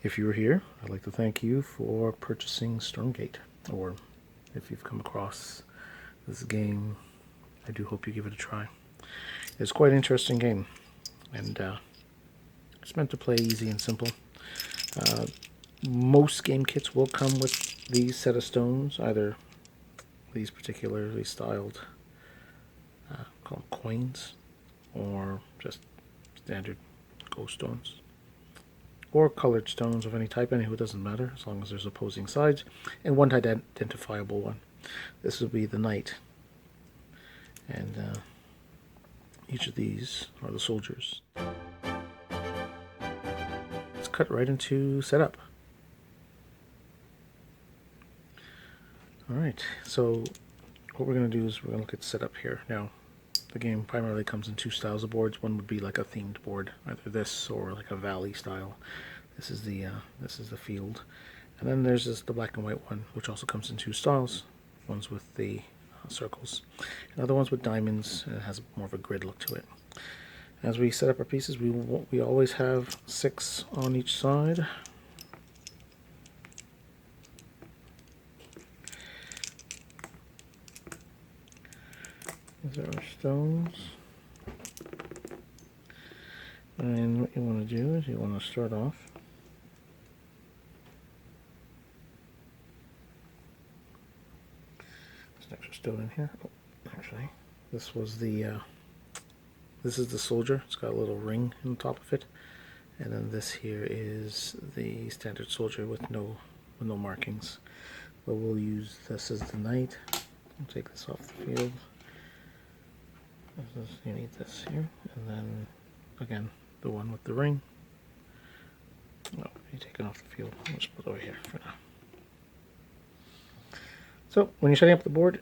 If you were here, I'd like to thank you for purchasing StormGate, or if you've come across this game, I do hope you give it a try. It's quite an interesting game, and it's meant to play easy and simple. Most game kits will come with these set of stones, either these particularly styled called coins, or just standard ghost stones, or colored stones of any type. Anywho, it doesn't matter as long as there's opposing sides and one identifiable one. This will be the knight, and each of these are the soldiers. Let's cut right into setup. Alright, so what we're going to do is we're going to look at setup here. Now, the game primarily comes in two styles of boards. One would be like a themed board, either this or like a valley style. This is the field, and then there's the black and white one, which also comes in two styles. One's with the circles, and other ones with diamonds, and it has more of a grid look to it. As we set up our pieces, we always have 6 on each side. These are our stones. And what you want to do is you want to start off there's an extra stone in here. Oh, actually, this was this is the soldier. It's got a little ring on the top of it, and then this here is the standard soldier with no markings. But we'll use this as the knight. I'll take this off the field. You need this here, and then again the one with the ring. Oh, you take it off the field. I'll just put it over here for now. So when you're setting up the board,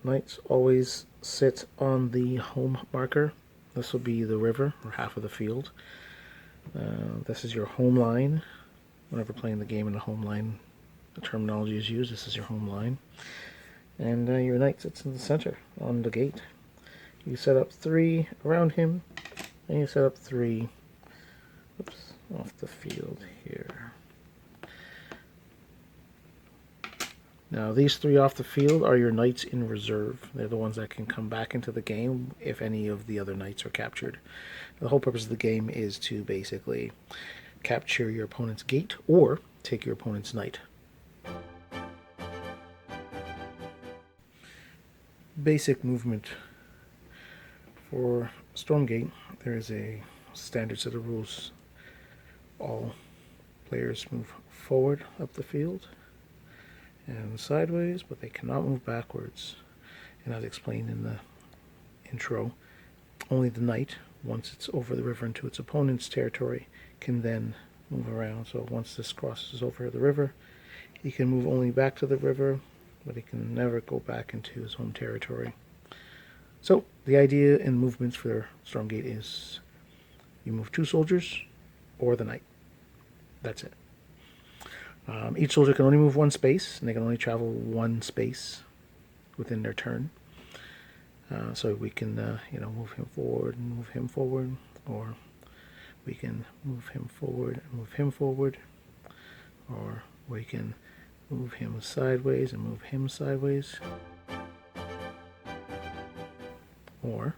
knights always sit on the home marker. This will be the river, or half of the field. This is your home line. Whenever playing the game in a home line, the terminology is used. This is your home line. And your knight sits in the center on the gate. You set up 3 around him, and you set up 3 off the field here. Now these 3 off the field are your knights in reserve. They're the ones that can come back into the game if any of the other knights are captured. The whole purpose of the game is to basically capture your opponent's gate or take your opponent's knight. Basic movement. For StormGate, there is a standard set of rules. All players move forward up the field and sideways, but they cannot move backwards. And as explained in the intro, only the knight, once it's over the river into its opponent's territory, can then move around. So once this crosses over the river, he can move only back to the river, but he can never go back into his home territory. So the idea in movements for StormGate is you move 2 soldiers or the knight. That's it. Each soldier can only move 1 space, and they can only travel 1 space within their turn. So we can move him forward and move him forward, or we can move him forward and move him forward, or we can move him sideways and move him sideways. Or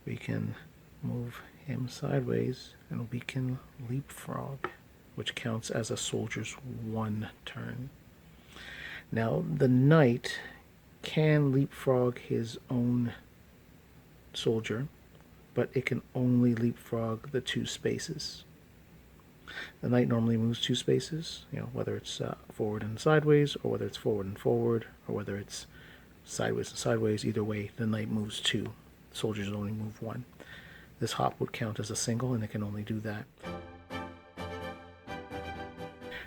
we can move him sideways and we can leapfrog, which counts as a soldier's 1 turn. Now the knight can leapfrog his own soldier, but it can only leapfrog the 2 spaces. The knight normally moves 2 spaces, whether it's forward and sideways, or whether it's forward and forward, or whether it's sideways and sideways. Either way, the knight moves 2. Soldiers only move 1. This hop would count as a single, and it can only do that.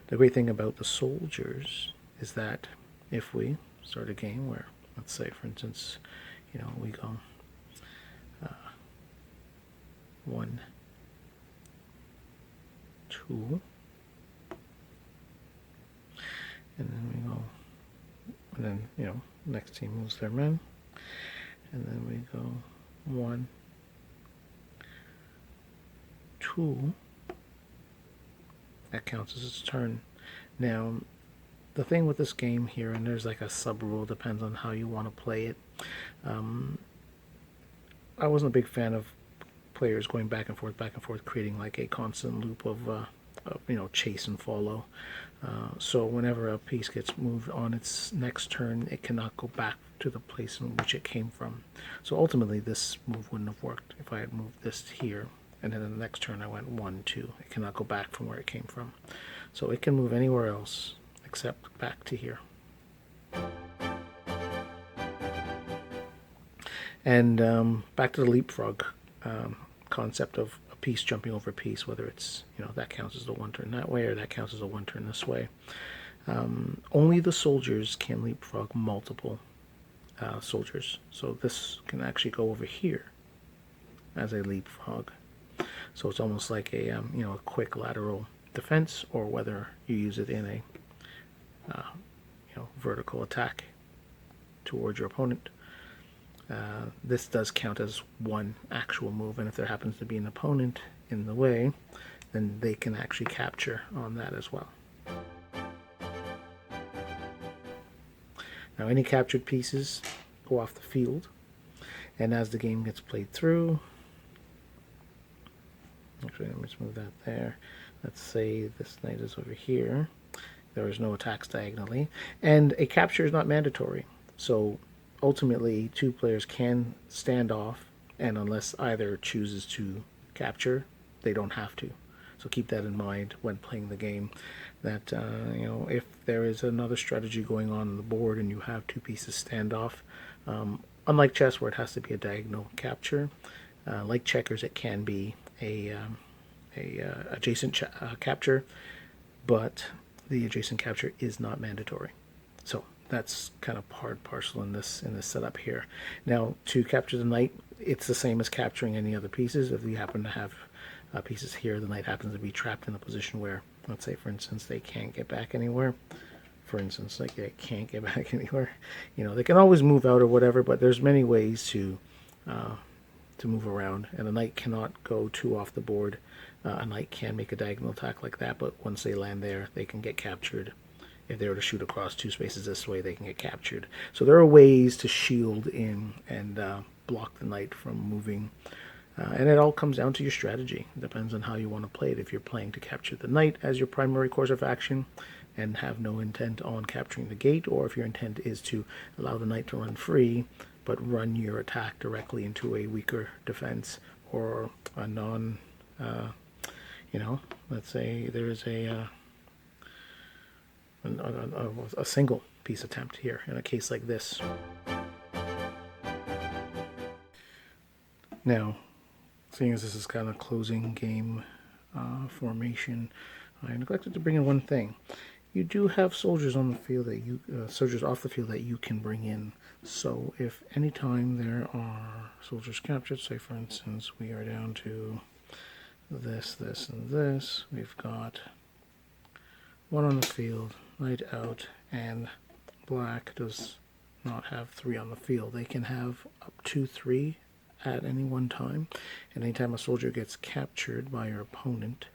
The great thing about the soldiers is that if we start a game where, let's say, for instance, we go 1, 2, and then we go, and then, next team moves their men, and then we go 1, 2, that counts as its turn. Now, the thing with this game here, and there's like a sub rule, depends on how you want to play it. I wasn't a big fan of players going back and forth, creating like a constant loop of chase and follow. So whenever a piece gets moved on its next turn, it cannot go back to the place in which it came from. So ultimately, this move wouldn't have worked if I had moved this here, and then in the next turn I went 1, 2. It cannot go back from where it came from. So it can move anywhere else except back to here. And back to the leapfrog concept of a piece jumping over a piece, whether it's, that counts as a 1 turn that way or that counts as a 1 turn this way. Only the soldiers can leapfrog multiple soldiers. So this can actually go over here as a leapfrog. So it's almost like a quick lateral defense, or whether you use it in a vertical attack towards your opponent. This does count as one actual move, and if there happens to be an opponent in the way, then they can actually capture on that as well. Now, any captured pieces go off the field, and as the game gets played through, actually, let me just move that there. Let's say this knight is over here. There is no attacks diagonally, and a capture is not mandatory. So ultimately, 2 players can stand off, and unless either chooses to capture, they don't have to. So keep that in mind when playing the game, that if there is another strategy going on the board and you have 2 pieces stand off, unlike chess where it has to be a diagonal capture, like checkers, it can be a adjacent capture, but the adjacent capture is not mandatory. So that's kind of part parcel in this setup here. Now, to capture the knight, it's the same as capturing any other pieces. If you happen to have pieces here, the knight happens to be trapped in a position where, let's say, for instance, they can't get back anywhere. For instance, like they can't get back anywhere. They can always move out or whatever, but there's many ways to move around, and a knight cannot go 2 off the board. A knight can make a diagonal attack like that, but once they land there, they can get captured. If they were to shoot across 2 spaces this way, they can get captured. So there are ways to shield in and block the knight from moving. And it all comes down to your strategy. It depends on how you want to play it. If you're playing to capture the knight as your primary course of action and have no intent on capturing the gate, or if your intent is to allow the knight to run free, but run your attack directly into a weaker defense or a non... let's say there's a single piece attempt here in a case like this. Now, seeing as this is kind of closing game formation, I neglected to bring in one thing. You do have soldiers on the field that soldiers off the field that you can bring in. So if anytime there are soldiers captured, say for instance we are down to this, and this, we've got 1 on the field, knight out, and black does not have 3 on the field. They can have up to 3 at any one time, and anytime a soldier gets captured by your opponent,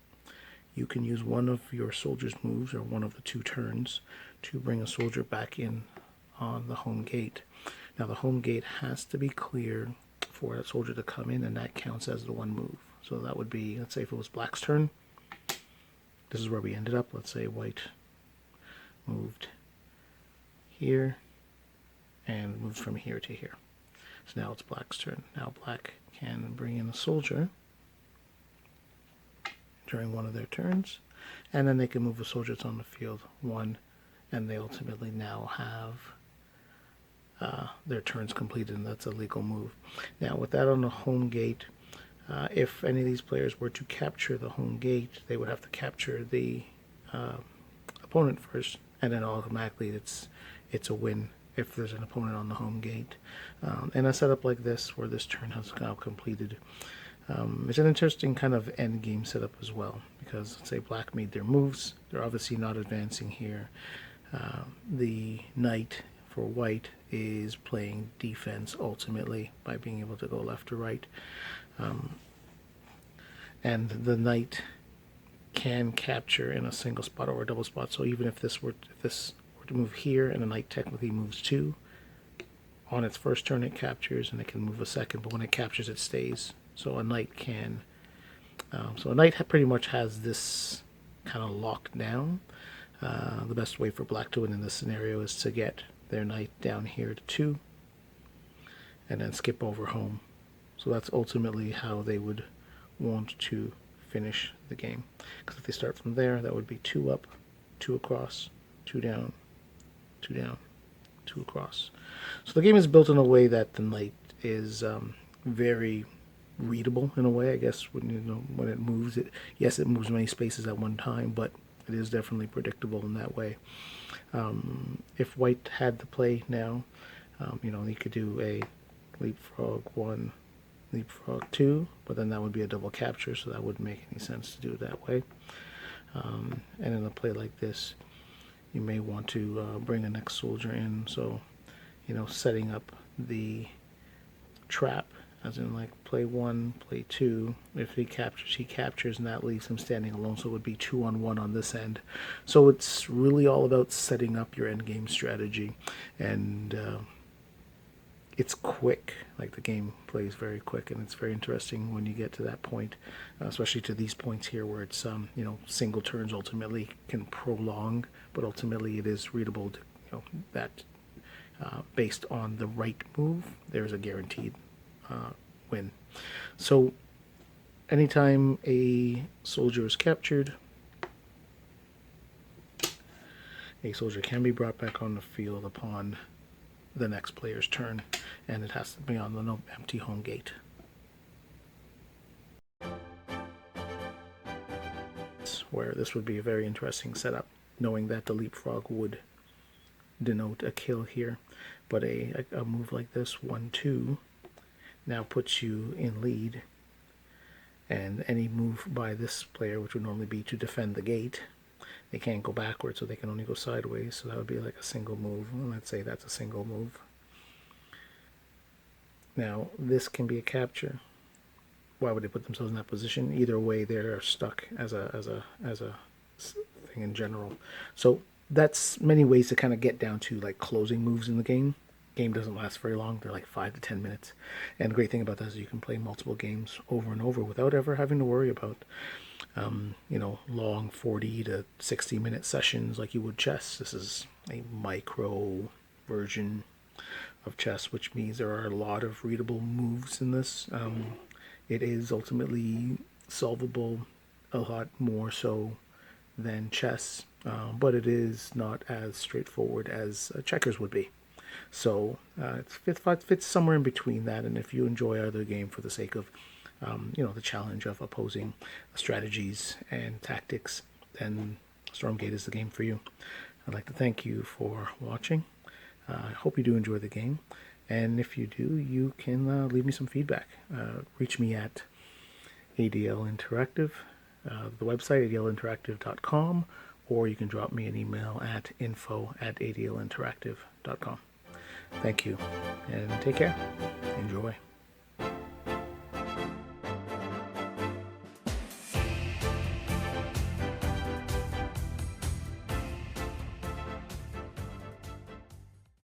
you can use one of your soldier's moves or one of the 2 turns to bring a soldier back in on the home gate. Now the home gate has to be clear for that soldier to come in, and that counts as the 1 move. So that would be, let's say if it was black's turn, this is where we ended up. Let's say white moved here and moved from here to here. So now it's black's turn. Now black can bring in a soldier during one of their turns, and then they can move a soldier that's on the field 1, and they ultimately now have their turns completed, and that's a legal move. Now with that on the home gate, if any of these players were to capture the home gate, they would have to capture the opponent first, and then automatically it's a win if there's an opponent on the home gate. And a setup like this, where this turn has now completed, it's an interesting kind of end game setup as well, because let's say black made their moves, they're obviously not advancing here. The knight for white is playing defense ultimately by being able to go left or right. And the knight can capture in a single spot or a double spot. So even if this were to move here, and a knight technically moves 2, on its first turn it captures, and it can move a second, but when it captures it stays. So a knight can, so a knight pretty much has this kind of locked down. The best way for black to win in this scenario is to get their knight down here to 2, and then skip over home. So that's ultimately how they would want to finish the game. Because if they start from there, that would be 2 up, 2 across, 2 down, 2 down, 2 across. So the game is built in a way that the knight is very readable in a way. I guess when it moves, yes, it moves many spaces at one time, but it is definitely predictable in that way. If white had the play now, he could do a leapfrog 1, leapfrog 2, but then that would be a double capture, so that wouldn't make any sense to do it that way. And in a play like this, you may want to bring a next soldier in, so setting up the trap, as in like play 1, play 2. If he captures, and that leaves him standing alone, so it would be 2 on 1 on this end. So it's really all about setting up your endgame strategy, and it's quick. Like, the game plays very quick, and it's very interesting when you get to that point, especially to these points here where it's single turns ultimately can prolong, but ultimately it is readable to, that based on the right move, there's a guaranteed win. So anytime a soldier is captured, a soldier can be brought back on the field upon the next player's turn, and it has to be on the empty home gate. Where this would be a very interesting setup, knowing that the leapfrog would denote a kill here, but a move like this, 1-2, now puts you in lead, and any move by this player, which would normally be to defend the gate, they can't go backwards, so they can only go sideways, so that would be like a single move. Let's say that's a single move. Now this can be a capture. Why would they put themselves in that position? Either way, they're stuck as a thing in general. So that's many ways to kind of get down to like closing moves in the game. Game doesn't last very long. They're like 5 to 10 minutes. And the great thing about that is you can play multiple games over and over without ever having to worry about long 40 to 60 minute sessions like you would chess. This is a micro version of chess, which means there are a lot of readable moves in this. It is ultimately solvable a lot more so than chess, but it is not as straightforward as checkers would be. So it fits somewhere in between that, and if you enjoy either game for the sake of the challenge of opposing strategies and tactics, then StormGate is the game for you. I'd like to thank you for watching. I hope you do enjoy the game, and if you do, you can leave me some feedback. Reach me at ADL Interactive, the website adlinteractive.com, or you can drop me an email at info@adlinteractive.com. Thank you, and take care. Enjoy.